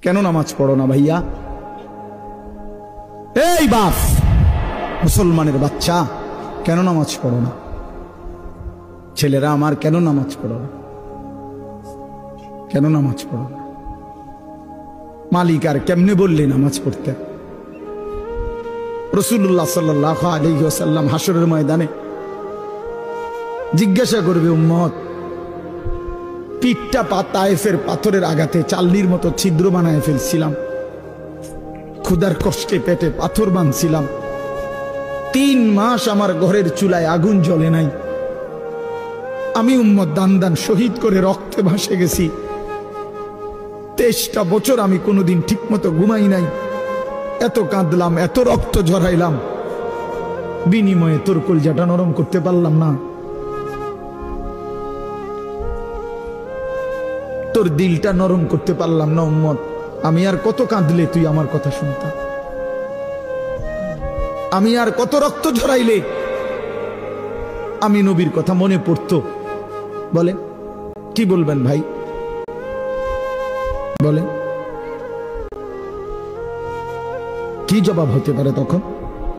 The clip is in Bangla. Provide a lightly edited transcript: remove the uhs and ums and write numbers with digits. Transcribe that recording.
কেন নামাজ পড়ো না ভাইয়া? এই বাপ, মুসলমানের বাচ্চা, কেন নামাজ পড়ো না? ছেলেরা আমার, কেন নামাজ পড়ো না? কেন নামাজ পড়ো না? মালিক আর কেমনে বললে নামাজ পড়তে? রাসূলুল্লাহ সাল্লাল্লাহু আলাইহি ওয়াসাল্লাম হাসরের ময়দানে জিজ্ঞাসা করবে, উম্মত, পিঠটা তায়েফের পাথরের আঘাতে চাল্লির মতো ছিদ্র বানায় ফেলছিলাম, ক্ষুধার কষ্টে পেটে পাথর বাঁধছিলাম, 3 মাস আমার ঘরের চুলায় আগুন জ্বলে নাই, আমি উম্মত দান দান শহীদ করে রক্তে ভাসে গেছি, 23টা বছর আমি কোনোদিন ঠিক মতো ঘুমাই নাই, এত কাঁদলাম, এত রক্ত ঝরাইলাম, বিনিময়ে তোর কলজাটা নরম করতে পারলাম না, তোর দিলটা নরম করতে পারলাম না উম্মত। আমি আর কত কাঁদলে তুই আমার কথা শুনতাম? আমি আর কত রক্ত ঝরাইলে আমি নবীর কথা মনে পড়তো? বলেন, কি বলবেন ভাই? বলেন, কি জবাব হতে পারে তখন?